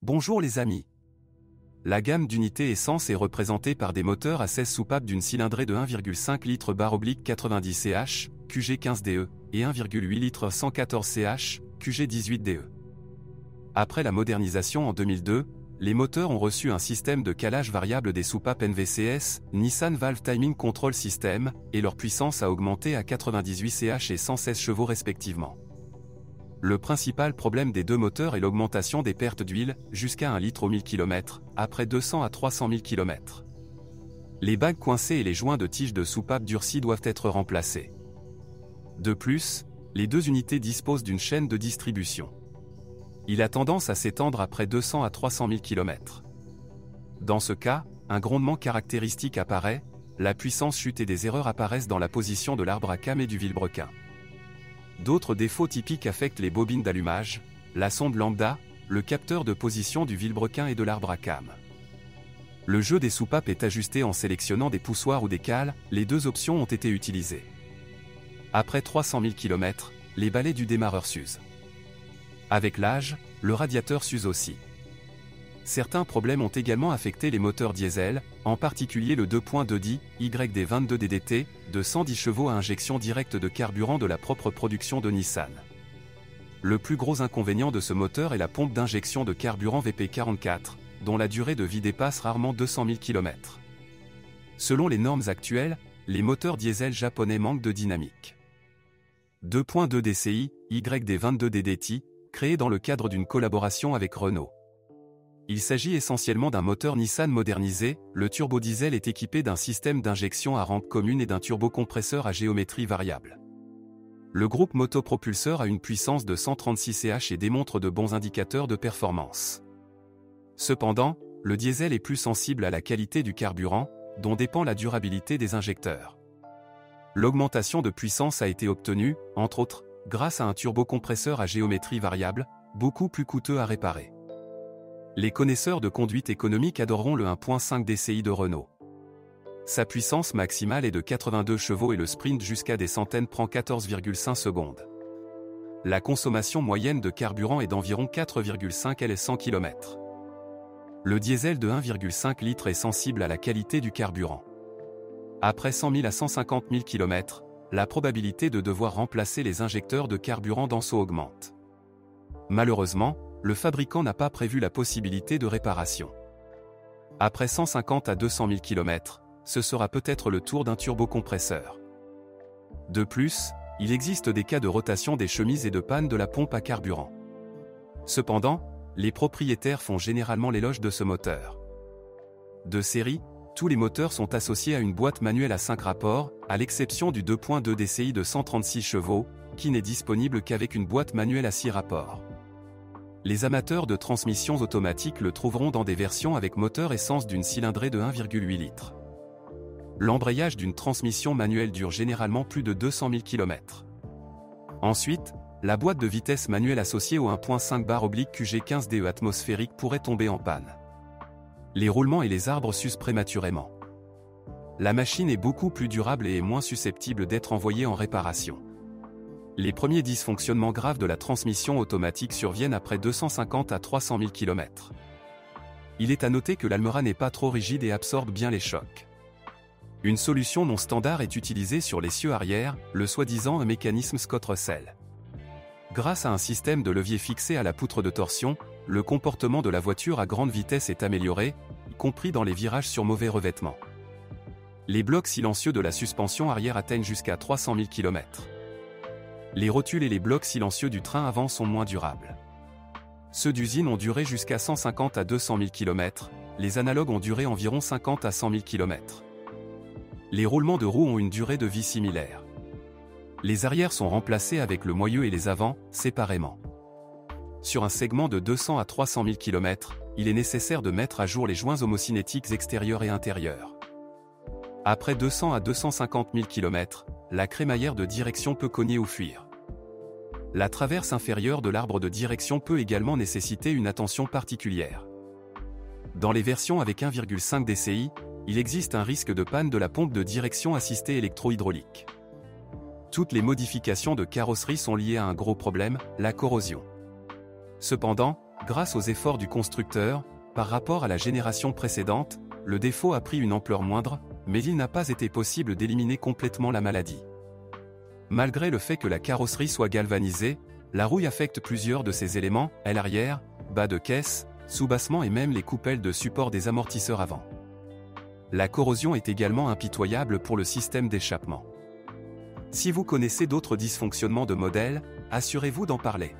Bonjour les amis. La gamme d'unités essence est représentée par des moteurs à 16 soupapes d'une cylindrée de 1,5 litre / 90 ch, QG15DE, et 1,8 litre 114 ch, QG18DE. Après la modernisation en 2002, les moteurs ont reçu un système de calage variable des soupapes NVCS, Nissan Valve Timing Control System, et leur puissance a augmenté à 98 ch et 116 chevaux respectivement. Le principal problème des deux moteurs est l'augmentation des pertes d'huile, jusqu'à 1 litre au 1000 km, après 200 à 300 000 km. Les bagues coincées et les joints de tige de soupape durcie doivent être remplacés. De plus, les deux unités disposent d'une chaîne de distribution. Il a tendance à s'étendre après 200 à 300 000 km. Dans ce cas, un grondement caractéristique apparaît, la puissance chute et des erreurs apparaissent dans la position de l'arbre à cam et du vilebrequin. D'autres défauts typiques affectent les bobines d'allumage, la sonde lambda, le capteur de position du vilebrequin et de l'arbre à cam. Le jeu des soupapes est ajusté en sélectionnant des poussoirs ou des cales, les deux options ont été utilisées. Après 300 000 km, les balais du démarreur s'usent. Avec l'âge, le radiateur s'use aussi. Certains problèmes ont également affecté les moteurs diesel, en particulier le 2.2D, YD22DDT, de 110 chevaux à injection directe de carburant de la propre production de Nissan. Le plus gros inconvénient de ce moteur est la pompe d'injection de carburant VP44, dont la durée de vie dépasse rarement 200 000 km. Selon les normes actuelles, les moteurs diesel japonais manquent de dynamique. 2.2 DCI, YD22DDT, créé dans le cadre d'une collaboration avec Renault. Il s'agit essentiellement d'un moteur Nissan modernisé, le turbodiesel est équipé d'un système d'injection à rampe commune et d'un turbocompresseur à géométrie variable. Le groupe motopropulseur a une puissance de 136 ch et démontre de bons indicateurs de performance. Cependant, le diesel est plus sensible à la qualité du carburant, dont dépend la durabilité des injecteurs. L'augmentation de puissance a été obtenue, entre autres, grâce à un turbocompresseur à géométrie variable, beaucoup plus coûteux à réparer. Les connaisseurs de conduite économique adoreront le 1.5 DCI de Renault. Sa puissance maximale est de 82 chevaux et le sprint jusqu'à des centaines prend 14,5 secondes. La consommation moyenne de carburant est d'environ 4,5 L 100 km. Le diesel de 1,5 litre est sensible à la qualité du carburant. Après 100 000 à 150 000 km, la probabilité de devoir remplacer les injecteurs de carburant d'Anso augmente. Malheureusement, le fabricant n'a pas prévu la possibilité de réparation. Après 150 à 200 000 km, ce sera peut-être le tour d'un turbocompresseur. De plus, il existe des cas de rotation des chemises et de panne de la pompe à carburant. Cependant, les propriétaires font généralement l'éloge de ce moteur. De série, tous les moteurs sont associés à une boîte manuelle à 5 rapports, à l'exception du 2.2 DCI de 136 chevaux, qui n'est disponible qu'avec une boîte manuelle à 6 rapports. Les amateurs de transmissions automatiques le trouveront dans des versions avec moteur essence d'une cylindrée de 1,8 litre. L'embrayage d'une transmission manuelle dure généralement plus de 200 000 km. Ensuite, la boîte de vitesse manuelle associée au 1.5 QG15DE atmosphérique pourrait tomber en panne. Les roulements et les arbres s'usent prématurément. La machine est beaucoup plus durable et est moins susceptible d'être envoyée en réparation. Les premiers dysfonctionnements graves de la transmission automatique surviennent après 250 à 300 000 km. Il est à noter que l'Almera n'est pas trop rigide et absorbe bien les chocs. Une solution non standard est utilisée sur l'essieu arrière, le soi-disant mécanisme Scott-Russell. Grâce à un système de levier fixé à la poutre de torsion, le comportement de la voiture à grande vitesse est amélioré, y compris dans les virages sur mauvais revêtement. Les blocs silencieux de la suspension arrière atteignent jusqu'à 300 000 km. Les rotules et les blocs silencieux du train avant sont moins durables. Ceux d'usine ont duré jusqu'à 150 à 200 000 km, les analogues ont duré environ 50 à 100 000 km. Les roulements de roues ont une durée de vie similaire. Les arrières sont remplacés avec le moyeu et les avants, séparément. Sur un segment de 200 à 300 000 km, il est nécessaire de mettre à jour les joints homocinétiques extérieurs et intérieurs. Après 200 à 250 000 km, la crémaillère de direction peut cogner ou fuir. La traverse inférieure de l'arbre de direction peut également nécessiter une attention particulière. Dans les versions avec 1,5 DCI, il existe un risque de panne de la pompe de direction assistée électro-hydraulique. Toutes les modifications de carrosserie sont liées à un gros problème, la corrosion. Cependant, Grâce aux efforts du constructeur, par rapport à la génération précédente, le défaut a pris une ampleur moindre, mais il n'a pas été possible d'éliminer complètement la maladie. Malgré le fait que la carrosserie soit galvanisée, la rouille affecte plusieurs de ses éléments, aile arrière, bas de caisse, soubassement et même les coupelles de support des amortisseurs avant. La corrosion est également impitoyable pour le système d'échappement. Si vous connaissez d'autres dysfonctionnements de modèle, assurez-vous d'en parler.